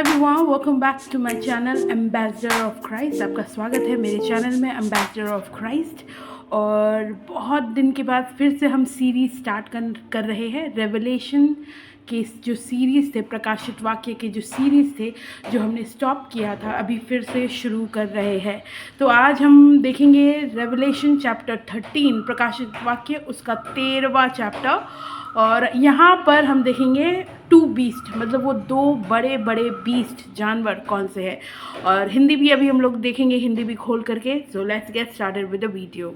Everyone, welcome back to my channel ambassador of Christ. आपका स्वागत है मेरे चैनल में एम्बेसडर ऑफ क्राइस्ट। और बहुत दिन के बाद फिर से हम सीरीज़ स्टार्ट कर रहे हैं। रेवलेशन के जो सीरीज़ थे, प्रकाशित वाक्य के जो सीरीज़ थे, जो हमने स्टॉप किया था, अभी फिर से शुरू कर रहे हैं। तो आज हम देखेंगे रेवलेशन चैप्टर 13, प्रकाशित वाक्य उसका 13वां चैप्टर। और यहाँ पर हम देखेंगे टू बीस्ट, मतलब वो दो बड़े बड़े बीस्ट जानवर कौन से हैं। और हिंदी भी अभी हम लोग देखेंगे, हिंदी भी खोल करके। So let's get started with the video.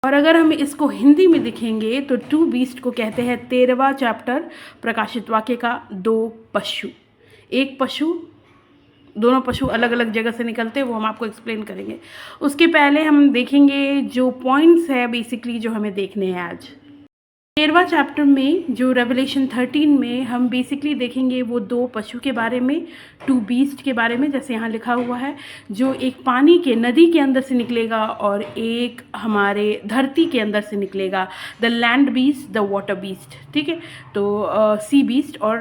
और अगर हम इसको हिंदी में देखेंगे तो टू बीस्ट को कहते हैं 13वां चैप्टर प्रकाशित वाक्य का दो पशु। एक पशु, दोनों पशु अलग अलग जगह से निकलते हैं, वो हम आपको एक्सप्लेन करेंगे। उसके पहले हम देखेंगे जो पॉइंट्स है बेसिकली जो हमें देखने हैं आज 13वां चैप्टर में। जो रेवलेशन 13 में हम बेसिकली देखेंगे वो दो पशु के बारे में, टू बीस्ट के बारे में, जैसे यहाँ लिखा हुआ है, जो एक पानी के नदी के अंदर से निकलेगा और एक हमारे धरती के अंदर से निकलेगा। The land beast, the water beast, ठीक है। तो सी बीस्ट और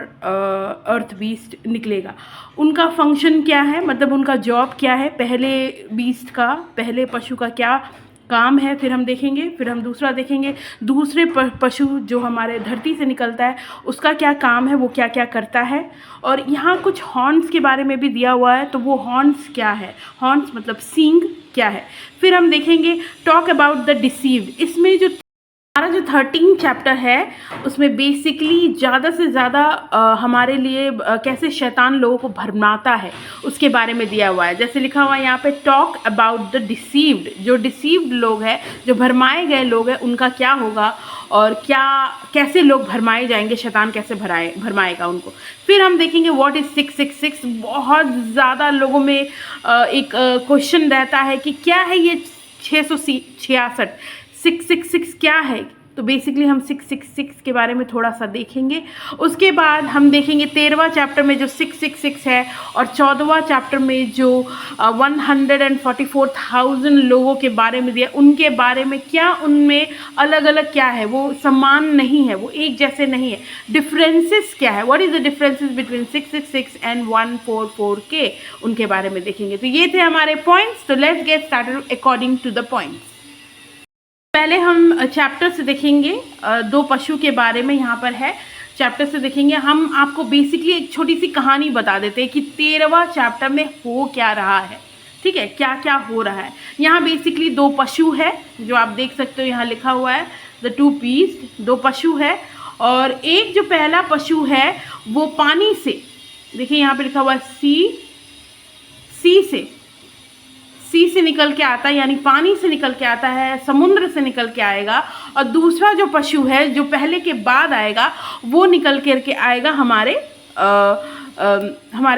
अर्थ बीस्ट निकलेगा। उनका फंक्शन क्या है, मतलब उनका जॉब क्या है, पहले बीस्ट का, पहले पशु का क्या काम है, फिर हम देखेंगे। फिर हम दूसरा देखेंगे, दूसरे पशु जो हमारे धरती से निकलता है उसका क्या काम है, वो क्या क्या करता है। और यहाँ कुछ हॉर्न्स के बारे में भी दिया हुआ है, तो वो हॉर्न्स क्या है, हॉर्न्स मतलब सींग क्या है। फिर हम देखेंगे टॉक अबाउट द डिसीव्ड। इसमें जो हमारा जो 13 चैप्टर है उसमें बेसिकली ज़्यादा से ज़्यादा हमारे लिए कैसे शैतान लोगों को भरमाता है उसके बारे में दिया हुआ है। जैसे लिखा हुआ है यहाँ पे, टॉक अबाउट द डिसीव्ड। जो डिसीव्ड लोग हैं, जो भरमाए गए लोग हैं, उनका क्या होगा और क्या कैसे लोग भरमाए जाएंगे, शैतान कैसे भरमाएगा उनको। फिर हम देखेंगे व्हाट इज़ 666। बहुत ज़्यादा लोगों में एक क्वेश्चन रहता है कि क्या है ये 666, 666 क्या है। तो बेसिकली हम 666 के बारे में थोड़ा सा देखेंगे। उसके बाद हम देखेंगे 13वां चैप्टर में जो 666 है और 14वां चैप्टर में जो 144,000 लोगों के बारे में दिया, उनके बारे में क्या, उनमें अलग अलग क्या है, वो समान नहीं है, वो एक जैसे नहीं है। डिफरेंसेस क्या है, what is the differences between 666 and 144 के, उनके बारे में देखेंगे। तो ये थे हमारे पॉइंट्स। तो let's get started according to the points. पहले हम चैप्टर से देखेंगे, दो पशु के बारे में यहाँ पर है। चैप्टर से देखेंगे, हम आपको बेसिकली एक छोटी सी कहानी बता देते हैं कि 13वां चैप्टर में हो क्या रहा है, ठीक है, क्या क्या हो रहा है। यहाँ बेसिकली दो पशु है, जो आप देख सकते हो, यहाँ लिखा हुआ है द टू बीस्ट, दो पशु है। और एक जो पहला पशु है वो पानी से, देखिए यहाँ पे लिखा हुआ है सी से निकल के आता है, यानी पानी से निकल के आता है, समुद्र से निकल के आएगा। और दूसरा जो पशु है जो पहले के बाद आएगा वो निकल करके आएगा हमारे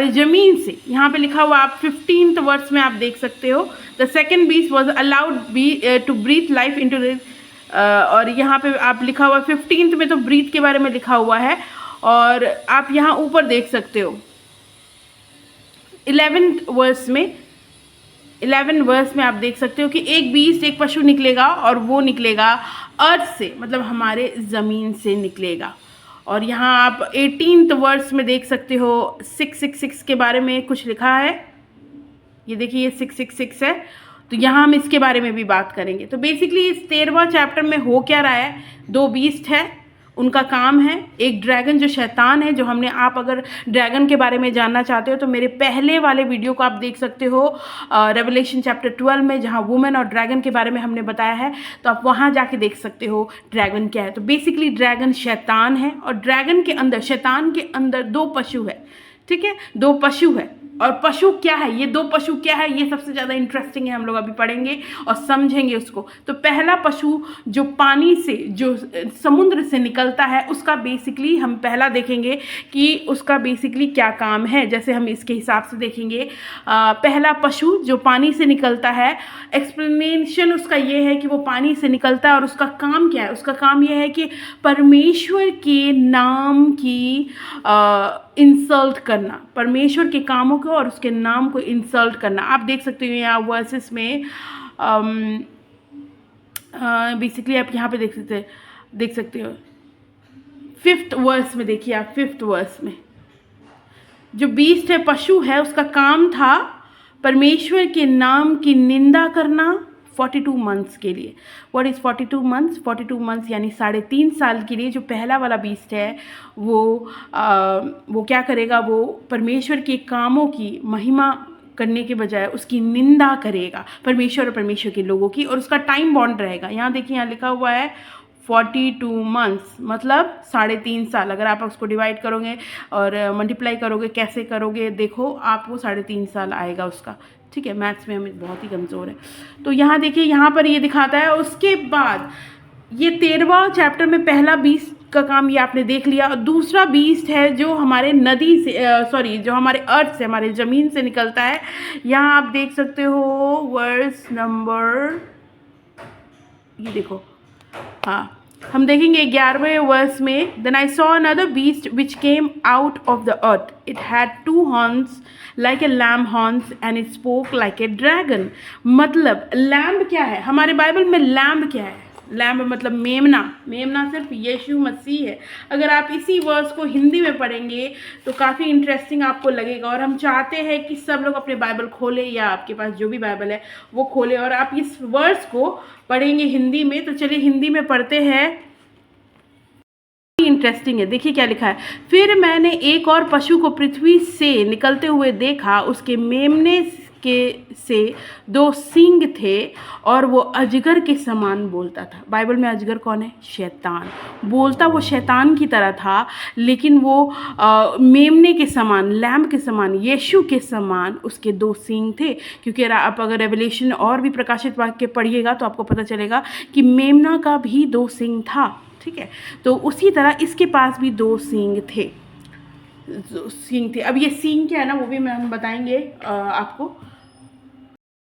ज़मीन से। यहाँ पे लिखा हुआ, आप 15th वर्स में आप देख सकते हो, the second beast was allowed to breathe life into this. और यहाँ पे आप लिखा हुआ 15th में तो ब्रीथ के बारे में लिखा हुआ है। और आप यहाँ ऊपर देख सकते हो 11th वर्स में आप देख सकते हो कि एक बीस्ट, एक पशु निकलेगा और वो निकलेगा अर्थ से, मतलब हमारे ज़मीन से निकलेगा। और यहाँ आप 18th वर्स में देख सकते हो 666 के बारे में कुछ लिखा है। ये देखिए, ये 666 है। तो यहाँ हम इसके बारे में भी बात करेंगे। तो बेसिकली इस 13वां चैप्टर में हो क्या रहा है, दो बीस्ट है, उनका काम है। एक ड्रैगन जो शैतान है, जो हमने, आप अगर ड्रैगन के बारे में जानना चाहते हो तो मेरे पहले वाले वीडियो को आप देख सकते हो, रेवलेशन चैप्टर 12 में, जहाँ वुमेन और ड्रैगन के बारे में हमने बताया है। तो आप वहाँ जाके देख सकते हो ड्रैगन क्या है। तो बेसिकली ड्रैगन शैतान है, और ड्रैगन के अंदर, शैतान के अंदर दो पशु है, ठीक है, दो पशु है। और पशु क्या है, ये दो पशु क्या है, ये सबसे ज़्यादा इंटरेस्टिंग है, हम लोग अभी पढ़ेंगे और समझेंगे उसको। तो पहला पशु जो पानी से, जो समुद्र से निकलता है, उसका बेसिकली हम पहला देखेंगे कि उसका बेसिकली क्या काम है। जैसे हम इसके हिसाब से देखेंगे, पहला पशु जो पानी से निकलता है, एक्सप्लेनेशन उसका ये है कि वो पानी से निकलता है और उसका काम क्या है। उसका काम ये है कि परमेश्वर के नाम की इंसल्ट करना, परमेश्वर के कामों को और उसके नाम को इंसल्ट करना। आप देख सकते हो यहाँ वर्सेस में, बेसिकली आप यहाँ पे देख सकते हो 5th वर्स में। देखिए आप 5th वर्स में, जो बीस्ट है, पशु है, उसका काम था परमेश्वर के नाम की निंदा करना 42 मंथ्स के लिए। What is 42 months? 42 मंथ्स यानी 3.5 साल के लिए जो पहला वाला बीस्ट है वो क्या करेगा? वो परमेश्वर के कामों की महिमा करने के बजाय उसकी निंदा करेगा, परमेश्वर और परमेश्वर के लोगों की, और उसका टाइम बॉन्ड रहेगा। यहाँ देखिए, यहाँ लिखा हुआ है 42 मंथ्स, मतलब 3.5 साल। अगर आप उसको डिवाइड करोगे और मल्टीप्लाई करोगे, कैसे करोगे देखो, आपको 3.5 साल आएगा उसका। ठीक है, मैथ्स में हमें बहुत ही कमज़ोर है। तो यहाँ देखिए, यहाँ पर ये दिखाता है। उसके बाद ये 13वां चैप्टर में पहला बीस्ट का काम ये आपने देख लिया। और दूसरा बीस्ट है जो हमारे नदी से जो हमारे अर्थ से, हमारे ज़मीन से निकलता है। यहाँ आप देख सकते हो वर्स नंबर, ये देखो, हाँ, हम देखेंगे 11वें वर्स में, then I saw another beast which came out of the earth, it had 2 horns like a lamb horns and it spoke like a dragon. मतलब लैम्ब क्या है? हमारे बाइबल में लैम्ब क्या है? लैम्ब मतलब मेमना। मेमना सिर्फ यीशु मसीह है। अगर आप इसी वर्स को हिंदी में पढ़ेंगे तो काफ़ी इंटरेस्टिंग आपको लगेगा। और हम चाहते हैं कि सब लोग अपने बाइबल खोलें, या आपके पास जो भी बाइबल है वो खोलें, और आप इस वर्स को पढ़ेंगे हिंदी में। तो चलिए हिंदी में पढ़ते हैं, इंटरेस्टिंग है। देखिए क्या लिखा है। फिर मैंने एक और पशु को पृथ्वी से निकलते हुए देखा, उसके मेमने के से 2 सींग थे और वो अजगर के समान बोलता था। बाइबल में अजगर कौन है? शैतान। बोलता वो शैतान की तरह था, लेकिन वो मेमने के समान, लैम्ब के समान, यीशु के समान उसके 2 सींग थे। क्योंकि आप अगर रेवलेशन और भी प्रकाशित वाक्य पढ़िएगा तो आपको पता चलेगा कि मेमना का भी 2 सींग था। ठीक है, तो उसी तरह इसके पास भी 2 सींग थे। अब ये सींग क्या है ना, वो भी हम बताएंगे आपको।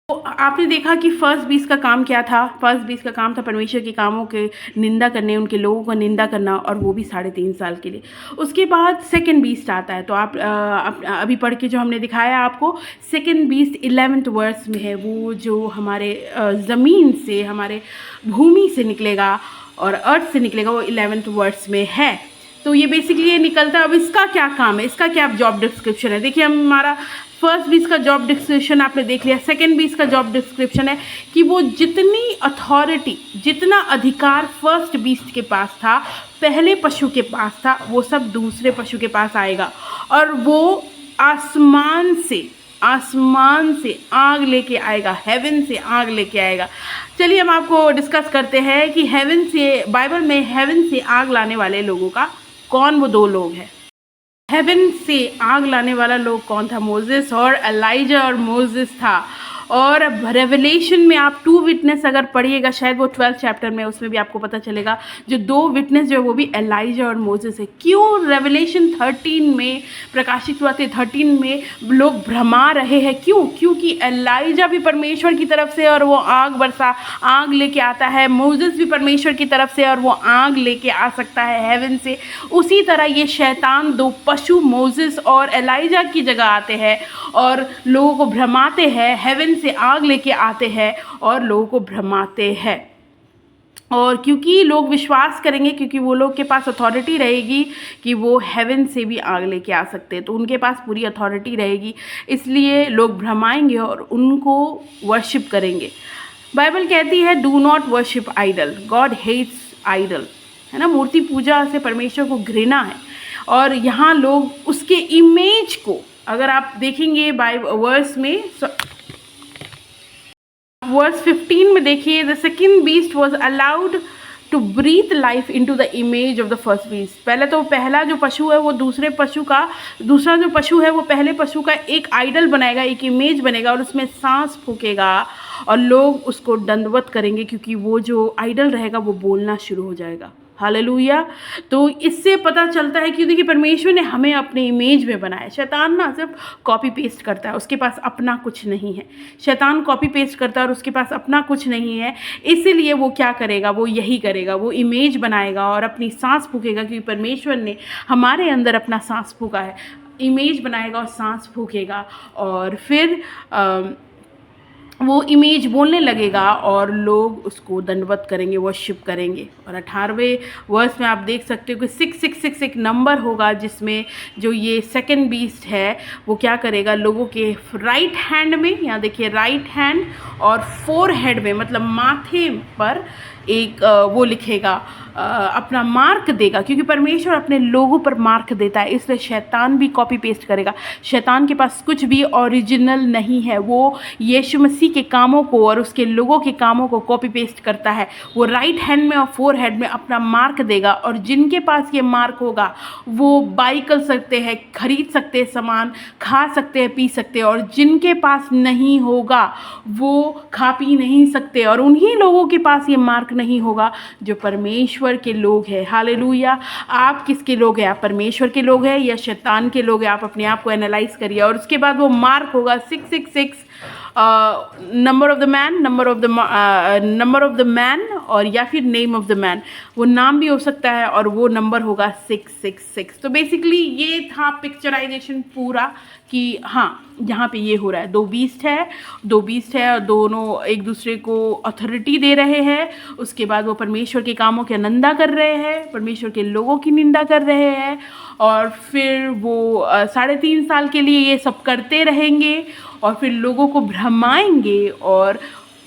तो आपने देखा कि फर्स्ट बीस्ट का काम क्या था? फर्स्ट बीस्ट का काम था परमेश्वर के कामों के निंदा करने, उनके लोगों को निंदा करना, और वो भी 3.5 साल के लिए। उसके बाद सेकंड बीस्ट आता है। तो आप अभी पढ़ के जो हमने दिखाया आपको, सेकंड बीस्ट 11th वर्स में है। वो जो हमारे ज़मीन से, हमारे भूमि से निकलेगा और अर्थ से निकलेगा, वो 11th वर्स में है। तो ये बेसिकली ये निकलता है। अब इसका क्या काम है, इसका क्या जॉब डिस्क्रिप्शन है? देखिए, हमारा फर्स्ट बीस्ट का जॉब डिस्क्रिप्शन आपने देख लिया। सेकंड बीस्ट का जॉब डिस्क्रिप्शन है कि वो जितनी अथॉरिटी, जितना अधिकार फर्स्ट बीस्ट के पास था, पहले पशु के पास था, वो सब दूसरे पशु के पास आएगा। और वो आसमान से आग लेके आएगा, हेवन से आग लेके आएगा। चलिए हम आपको डिस्कस करते हैं कि हेवन से, बाइबल में हेवन से आग लाने वाले लोगों का कौन वो 2 लोग हैं। हेवन से आग लाने वाला लोग कौन था? मोसेस और एलाइजा। और मोसेस था। और रेवलेशन में आप 2 विटनेस अगर पढ़िएगा, शायद वो 12th चैप्टर में, उसमें भी आपको पता चलेगा जो 2 विटनेस जो है वो भी एलाइजा और मोसेस है। क्यों रेवलेशन 13 में प्रकाशित हुआ थे, 13 में लोग भ्रमा रहे हैं? क्यों? क्योंकि एलाइजा भी परमेश्वर की तरफ से और वो आग लेके आता है। मोसेस भी परमेश्वर की तरफ से और वो आग लेके आ सकता है हेवन से। उसी तरह ये शैतान 2 पशु मोसेस और एलाइजा की जगह आते हैं और लोगों को भ्रमाते हैं, हेवन से आग लेके आते हैं और लोगों को भ्रमाते हैं। और क्योंकि लोग विश्वास करेंगे, क्योंकि वो लोग के पास अथॉरिटी रहेगी कि वो हेवन से भी आग लेके आ सकते हैं, तो उनके पास पूरी अथॉरिटी रहेगी, इसलिए लोग भ्रमाएंगे और उनको वर्शिप करेंगे। बाइबल कहती है do not worship idol, God hates idol, है ना। मूर्ति पूजा से परमेश्वर को घृणा है। और यहाँ लोग उसके इमेज को, अगर आप देखेंगे वर्स में, वर्स 15 में देखिए, the second beast was allowed to breathe life into the image of the first beast. पहले तो पहला जो पशु है वो दूसरा जो पशु है वो पहले पशु का एक आइडल बनाएगा, एक इमेज बनेगा और उसमें सांस फूकेगा और लोग उसको दंडवत करेंगे, क्योंकि वो जो आइडल रहेगा वो बोलना शुरू हो जाएगा। हालेलुया। तो इससे पता चलता है कि देखिए परमेश्वर ने हमें अपने इमेज में बनाया। शैतान ना सिर्फ कॉपी पेस्ट करता है, उसके पास अपना कुछ नहीं है। शैतान कॉपी पेस्ट करता है और उसके पास अपना कुछ नहीं है, इसीलिए वो क्या करेगा, वो यही करेगा, वो इमेज बनाएगा और अपनी सांस फूकेगा, क्योंकि परमेश्वर ने हमारे अंदर अपना सांस फूका है। इमेज बनाएगा और सांस फूकेगा और फिर वो इमेज बोलने लगेगा और लोग उसको दंडवत करेंगे, वर्शिप करेंगे। और 18वें वर्स में आप देख सकते हो कि 666 एक नंबर होगा, जिसमें जो ये सेकंड बीस्ट है वो क्या करेगा, लोगों के राइट हैंड में, यहाँ देखिए राइट हैंड और फोरहेड में, मतलब माथे पर एक वो लिखेगा, अपना मार्क देगा, क्योंकि परमेश्वर अपने लोगों पर मार्क देता है, इसलिए शैतान भी कॉपी पेस्ट करेगा। शैतान के पास कुछ भी ओरिजिनल नहीं है, वो यीशु मसीह के कामों को और उसके लोगों के कामों को कॉपी पेस्ट करता है। वो राइट हैंड में और फोरहेड में अपना मार्क देगा, और जिनके पास ये मार्क होगा वो बाई कर सकते हैं, खरीद सकते हैं सामान, खा सकते हैं, पी सकते हैं, और जिनके पास नहीं होगा वो खा पी नहीं सकते। और उन्हीं लोगों के पास ये मार्क नहीं होगा जो परमेश्वर के लोग हैं। हालेलुया। आप किसके लोग हैं? आप परमेश्वर के लोग हैं या शैतान के लोग हैं? आप अपने आप को एनालाइज करिए। और उसके बाद वो मार्क होगा 666, number of the man, number of the man, और या फिर नेम ऑफ द मैन, वो नाम भी हो सकता है, और वो नंबर होगा 666। तो बेसिकली ये था पिक्चराइजेशन पूरा कि हाँ यहाँ पे ये हो रहा है, दो बीस्ट है और दोनों एक दूसरे को अथॉरिटी दे रहे हैं। उसके बाद वो परमेश्वर के कामों की निंदा कर रहे हैं, परमेश्वर के लोगों की निंदा कर रहे हैं, और फिर वो 3.5 साल के लिए ये सब करते रहेंगे, और फिर लोगों को भ्रमाएंगे, और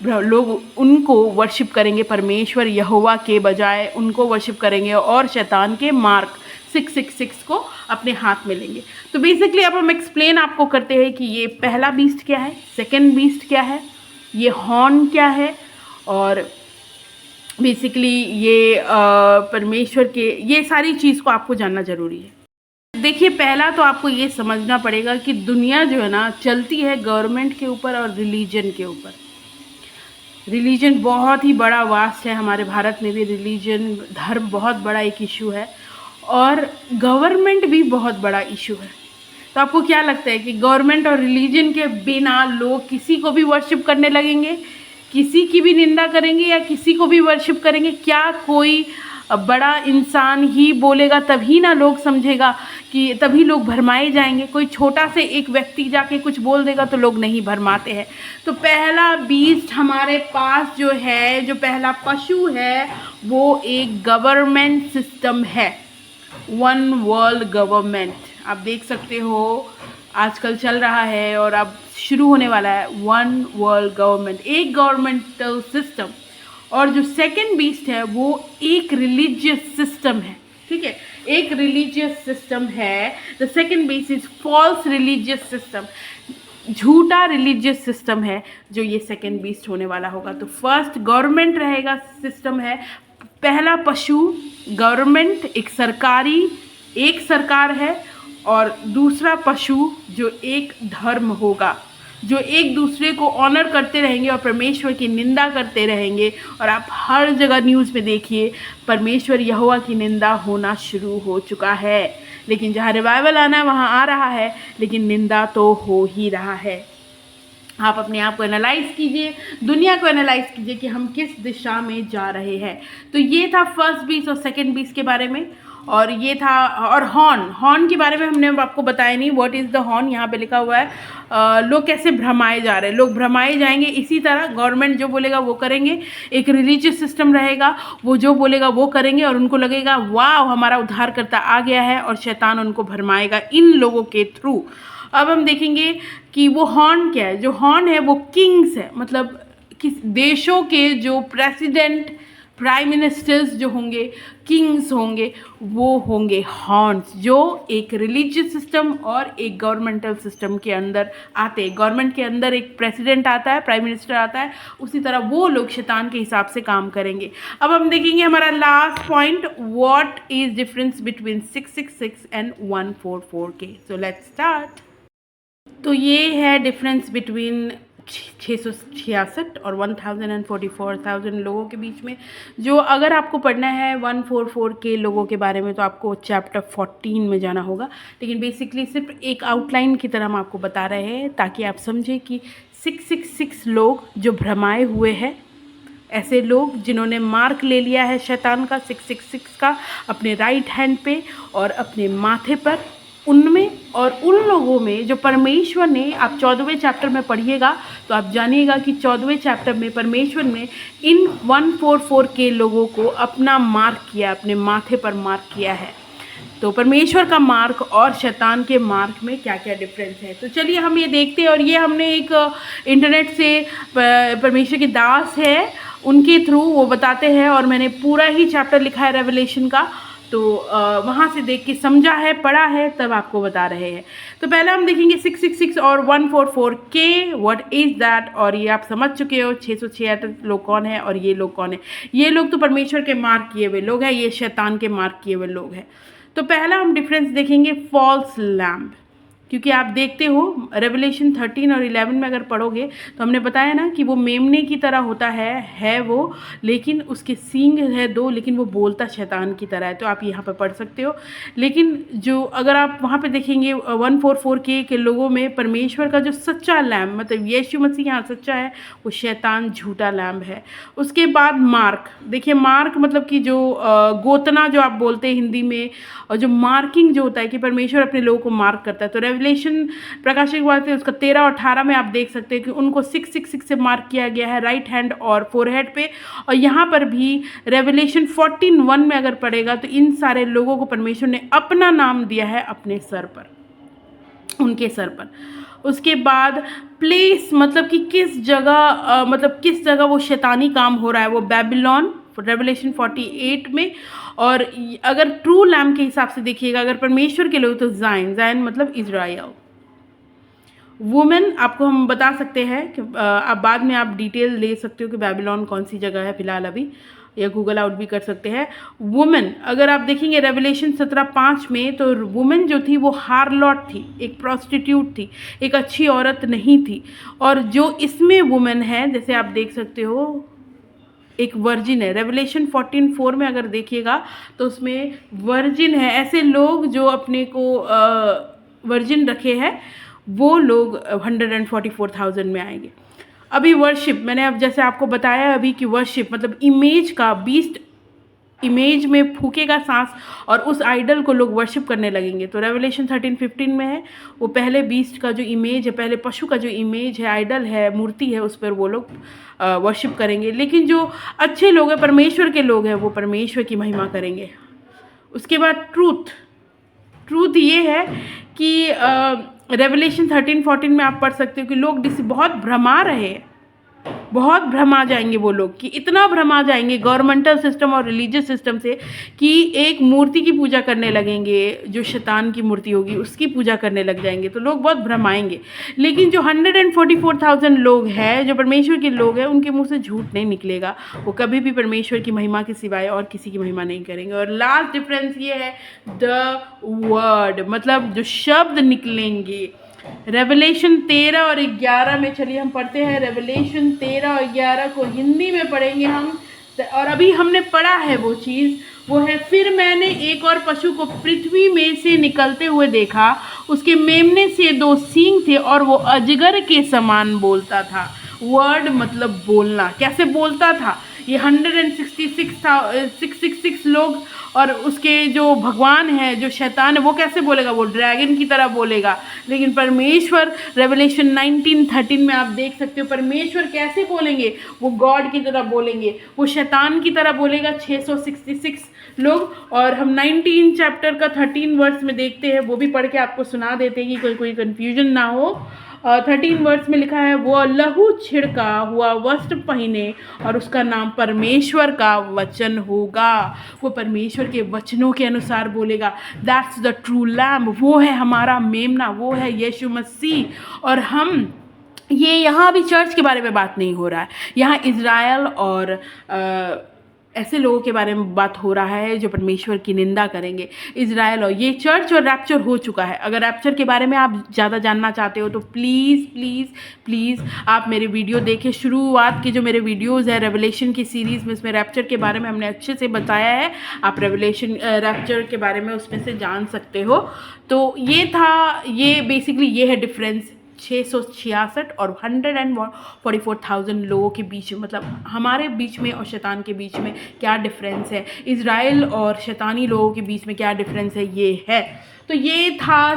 लोग उनको वर्शिप करेंगे, परमेश्वर यहोवा के बजाय उनको वर्शिप करेंगे, और शैतान के मार्क 666 को अपने हाथ में लेंगे। तो बेसिकली अब हम एक्सप्लेन आपको करते हैं कि ये पहला बीस्ट क्या है, सेकंड बीस्ट क्या है, ये हॉर्न क्या है, और बेसिकली ये परमेश्वर के, ये सारी चीज़ को आपको जानना ज़रूरी है। देखिए, पहला तो आपको ये समझना पड़ेगा कि दुनिया जो है ना चलती है गवर्नमेंट के ऊपर और रिलीजन के ऊपर। रिलीजन बहुत ही बड़ा वास्ट है, हमारे भारत में भी रिलीजन, धर्म बहुत बड़ा एक इशू है, और गवर्नमेंट भी बहुत बड़ा इशू है। तो आपको क्या लगता है कि गवर्नमेंट और रिलीजन के बिना लोग किसी को भी वर्शिप करने लगेंगे, किसी की भी निंदा करेंगे, या किसी को भी वर्शिप करेंगे? क्या कोई बड़ा इंसान ही बोलेगा तभी ना लोग समझेगा, कि तभी लोग भरमाए जाएंगे? कोई छोटा से एक व्यक्ति जाके कुछ बोल देगा तो लोग नहीं भरमाते हैं। तो पहला बीस्ट हमारे पास जो है, जो पहला पशु है, वो एक गवर्नमेंट सिस्टम है, वन वर्ल्ड गवर्नमेंट। आप देख सकते हो आजकल चल रहा है और अब शुरू होने वाला है, वन वर्ल्ड गवर्नमेंट, एक गवर्नमेंटल सिस्टम। और जो सेकंड बीस्ट है वो एक रिलीजियस सिस्टम है, ठीक है, एक रिलीजियस सिस्टम है। The second beast is false religious system, झूठा रिलीजियस सिस्टम है जो ये सेकंड बीस्ट होने वाला होगा। तो फर्स्ट गवर्नमेंट रहेगा, सिस्टम है, पहला पशु गवर्नमेंट, एक सरकार है, और दूसरा पशु जो एक धर्म होगा, जो एक दूसरे को ऑनर करते रहेंगे और परमेश्वर की निंदा करते रहेंगे। और आप हर जगह न्यूज़ में देखिए, परमेश्वर यहोवा की निंदा होना शुरू हो चुका है। लेकिन जहाँ रिवाइवल आना है वहाँ आ रहा है, लेकिन निंदा तो हो ही रहा है। आप अपने आप को एनालाइज कीजिए, दुनिया को एनालाइज कीजिए कि हम किस दिशा में जा रहे हैं। तो ये था फर्स्ट बीस और सेकंड बीस के बारे में, और ये था, और हॉर्न के बारे में हमने आपको बताया नहीं, व्हाट इज़ द हॉर्न, यहाँ पे लिखा हुआ है। लोग कैसे भ्रमाए जा रहे हैं, लोग भ्रमाए जाएंगे इसी तरह, गवर्नमेंट जो बोलेगा वो करेंगे, एक रिलीजियस सिस्टम रहेगा, वो जो बोलेगा वो करेंगे, और उनको लगेगा वाह हमारा उद्धारकर्ता आ गया है, और शैतान उनको भरमाएगा इन लोगों के थ्रू। अब हम देखेंगे कि वो हॉर्न क्या है। जो हॉर्न है वो किंग्स है, मतलब किस देशों के जो प्रेसिडेंट, प्राइम मिनिस्टर्स जो होंगे, किंग्स होंगे, वो होंगे हॉर्न्स, जो एक रिलीजियस सिस्टम और एक गवर्नमेंटल सिस्टम के अंदर आते हैं। गवर्नमेंट के अंदर एक प्रेसिडेंट आता है, प्राइम मिनिस्टर आता है, उसी तरह वो लोग शैतान के हिसाब से काम करेंगे। अब हम देखेंगे हमारा last point, what is difference between 666 and 144K। So let's start. तो ये है डिफरेंस बिटवीन 666 और 1044,000 लोगों के बीच में। जो अगर आपको पढ़ना है 144K लोगों के बारे में तो आपको चैप्टर 14 में जाना होगा, लेकिन बेसिकली सिर्फ एक आउटलाइन की तरह हम आपको बता रहे हैं ताकि आप समझें कि 666 लोग जो भ्रमाए हुए हैं, ऐसे लोग जिन्होंने मार्क ले लिया है शैतान का 666 का अपने राइट हैंड पे और अपने माथे पर, उनमें और उन लोगों में जो परमेश्वर ने, आप 14वें चैप्टर में पढ़िएगा तो आप जानिएगा कि 14वें चैप्टर में परमेश्वर ने इन 144 के लोगों को अपना मार्क किया, अपने माथे पर मार्क किया है। तो परमेश्वर का मार्क और शैतान के मार्क में क्या क्या डिफरेंस है, तो चलिए हम ये देखते हैं। और ये हमने एक इंटरनेट से परमेश्वर के दास है उनके थ्रू वो बताते हैं, और मैंने पूरा ही चैप्टर लिखा है रेवलेशन का, तो वहाँ से देख के समझा है, पढ़ा है, तब आपको बता रहे हैं। तो पहले हम देखेंगे 666 और 144 के व्हाट इज़ दैट, और ये आप समझ चुके हो 666 लोग कौन है और ये लोग कौन है। ये लोग तो परमेश्वर के मार्क किए हुए लोग हैं, ये शैतान के मार्क किए हुए लोग हैं। तो पहला हम डिफरेंस देखेंगे फॉल्स लैम्ब, क्योंकि आप देखते हो रेवलेशन 13 और 11 में अगर पढ़ोगे तो हमने बताया ना कि वो मेमने की तरह होता है वो, लेकिन उसके सींग है 2, लेकिन वो बोलता शैतान की तरह है। तो आप यहाँ पर पढ़ सकते हो। लेकिन जो अगर आप वहाँ पे देखेंगे 144 के लोगों में परमेश्वर का जो सच्चा लैम्ब, मतलब यीशु मसीह यहाँ सच्चा है, वो शैतान झूठा लैम्ब है। उसके बाद मार्क, देखिए मार्क मतलब कि जो गोतना जो आप बोलते हैं हिंदी में, और जो मार्किंग जो होता है कि परमेश्वर अपने लोगों को मार्क करता है। तो रेवलेशन प्रकाशित बात है उसका 13 और 18 में आप देख सकते हैं कि उनको 666 से मार्क किया गया है राइट हैंड और फोरहेड पे। और यहाँ पर भी रेवलेशन 14:1 में अगर पढ़ेगा तो इन सारे लोगों को परमेश्वर ने अपना नाम दिया है अपने सर पर, उनके सर पर। उसके बाद प्लेस मतलब कि किस जगह, मतलब किस जगह वो शैतानी काम हो रहा है, वो बेबीलोन रेवलेशन 48 में। और अगर ट्रू लैम्ब के हिसाब से देखिएगा, अगर परमेश्वर के लोग, तो जायन मतलब इजराइल। वुमेन आपको हम बता सकते हैं कि आप बाद में आप डिटेल ले सकते हो कि बेबीलोन कौन सी जगह है फिलहाल अभी, या गूगल आउट भी कर सकते हैं। वुमेन अगर आप देखेंगे रेवलेशन 17:5 में, तो वुमेन जो थी वो हार्लॉट थी, एक प्रोस्टिट्यूट थी, एक अच्छी औरत नहीं थी। और जो इसमें वुमेन है, जैसे आप देख सकते हो, एक वर्जिन है। रेवलेशन 14:4 में अगर देखिएगा तो उसमें वर्जिन है, ऐसे लोग जो अपने को वर्जिन रखे हैं, वो लोग 144,000 में आएंगे। अभी वर्शिप, मैंने अब जैसे आपको बताया अभी कि वर्शिप मतलब इमेज का, बीस्ट इमेज में फूकेगा सांस और उस आइडल को लोग वर्शिप करने लगेंगे। तो रेवलेशन 13:15 में है, वो पहले बीस्ट का जो इमेज है, पहले पशु का जो इमेज है, आइडल है, मूर्ति है, उस पर वो लोग वर्शिप करेंगे। लेकिन जो अच्छे लोग हैं, परमेश्वर के लोग हैं, वो परमेश्वर की महिमा करेंगे। उसके बाद ट्रूथ ये है कि रेवलेशन 13:14 में आप पढ़ सकते हो कि लोग बहुत भ्रमा रहे हैं, बहुत भ्रमा जाएंगे वो लोग, कि इतना भ्रमा जाएंगे गवर्नमेंटल सिस्टम और रिलीजियस सिस्टम से कि एक मूर्ति की पूजा करने लगेंगे, जो शैतान की मूर्ति होगी उसकी पूजा करने लग जाएंगे। तो लोग बहुत भ्रमाएंगे। लेकिन जो 144,000 लोग हैं, जो परमेश्वर के लोग हैं, उनके मुंह से झूठ नहीं निकलेगा। वो कभी भी परमेश्वर की महिमा के सिवाय और किसी की महिमा नहीं करेंगे। और लास्ट डिफरेंस ये है द वर्ड, मतलब जो शब्द निकलेंगे। रेवलेशन 13 और 11 में, चलिए हम पढ़ते हैं। रेवलेशन 13 और 11 को हिंदी में पढ़ेंगे हम, और अभी हमने पढ़ा है वो चीज़, वो है फिर मैंने एक और पशु को पृथ्वी में से निकलते हुए देखा, उसके मेमने से 2 सींग थे और वो अजगर के समान बोलता था। वर्ड मतलब बोलना, कैसे बोलता था? ये 666 लोग और उसके जो भगवान है, जो शैतान है, वो कैसे बोलेगा? वो ड्रैगन की तरह बोलेगा। लेकिन परमेश्वर रेवलेशन 19:13 में आप देख सकते हो परमेश्वर कैसे बोलेंगे, वो गॉड की तरह बोलेंगे, वो शैतान की तरह बोलेगा। 666 लोग। और हम 19 चैप्टर का 13 वर्स में देखते हैं, वो भी पढ़ के आपको सुना देते हैं कि कोई कन्फ्यूजन ना हो। 13 वर्स में लिखा है, वो लहू छिड़का हुआ वस्त्र पहने और उसका नाम परमेश्वर का वचन होगा। वो परमेश्वर के वचनों के अनुसार बोलेगा। दैट्स द ट्रू लैम्ब, वो है हमारा मेमना, वो है यीशु मसीह। और हम ये यहाँ भी चर्च के बारे में बात नहीं हो रहा है, यहाँ इज़राइल और ऐसे लोगों के बारे में बात हो रहा है जो परमेश्वर की निंदा करेंगे। इज़राइल और ये चर्च और रैप्चर हो चुका है। अगर रैप्चर के बारे में आप ज़्यादा जानना चाहते हो तो प्लीज़ प्लीज़ प्लीज़ आप मेरे वीडियो देखें। शुरुआत के जो मेरे वीडियोज़ है रेवलेशन की सीरीज़ में, इसमें रैप्चर के बारे में हमने अच्छे से बताया है। आप रेवलेशन रैप्चर के बारे में उसमें से जान सकते हो। तो ये था, ये बेसिकली ये है डिफरेंस 666 और 144,000 लोगों के बीच में, मतलब हमारे बीच में और शैतान के बीच में क्या डिफरेंस है, इज़राइल और शैतानी लोगों के बीच में क्या डिफरेंस है, ये है। तो ये था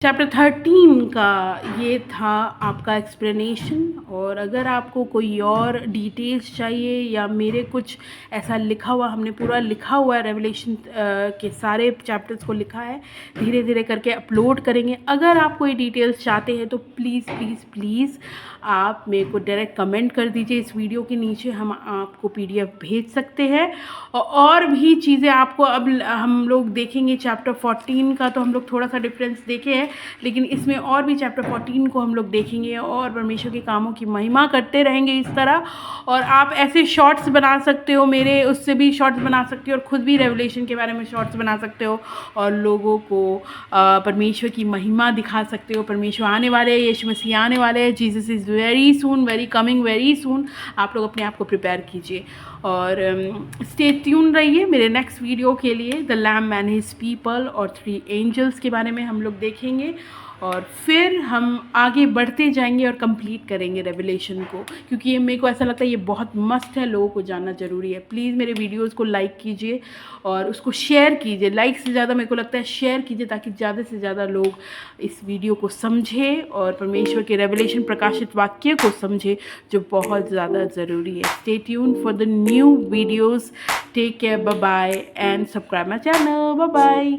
चैप्टर 13 का, ये था आपका एक्सप्लेनेशन। और अगर आपको कोई और डिटेल्स चाहिए या मेरे कुछ ऐसा लिखा हुआ, हमने पूरा लिखा हुआ है रेवलेशन के सारे चैप्टर्स को लिखा है, धीरे धीरे करके अपलोड करेंगे। अगर आप कोई डिटेल्स चाहते हैं तो प्लीज़ प्लीज़ प्लीज़ आप मेरे को डायरेक्ट कमेंट कर दीजिए इस वीडियो के नीचे, हम आपको PDF भेज सकते हैं। और भी चीज़ें आपको अब हम लोग देखेंगे। चैप्टर 14 का तो हम लोग थोड़ा सा डिफरेंस देखे हैं, लेकिन इसमें और भी चैप्टर 14 को हम लोग देखेंगे और परमेश्वर के कामों की महिमा करते रहेंगे इस तरह। और आप ऐसे शॉर्ट्स बना सकते हो, मेरे उससे भी शॉर्ट्स बना सकते हो और ख़ुद भी रेवलेशन के बारे में शॉर्ट्स बना सकते हो और लोगों को परमेश्वर की महिमा दिखा सकते हो। परमेश्वर आने वाले हैं, यीशु मसीह आने वाले हैं, Jesus is very soon, very coming very soon. आप लोग अपने आप को प्रिपेयर कीजिए और स्टे ट्यून रहिए मेरे नेक्स्ट वीडियो के लिए। The lamb and his people और 3 एंजल्स के बारे में हम लोग देखेंगे और फिर हम आगे बढ़ते जाएंगे और कंप्लीट करेंगे रेवलेशन को, क्योंकि ये मेरे को ऐसा लगता है ये बहुत मस्त है, लोगों को जानना ज़रूरी है। प्लीज़ मेरे वीडियोस को लाइक कीजिए और उसको शेयर कीजिए। लाइक से ज़्यादा मेरे को लगता है शेयर कीजिए, ताकि ज़्यादा से ज़्यादा लोग इस वीडियो को समझे और परमेश्वर के रेवलेशन प्रकाशित वाक्य को समझे, जो बहुत ज़्यादा ज़रूरी है। Stay tune for the new videos. Take care, bye bye and subscribe my channel. Bye bye.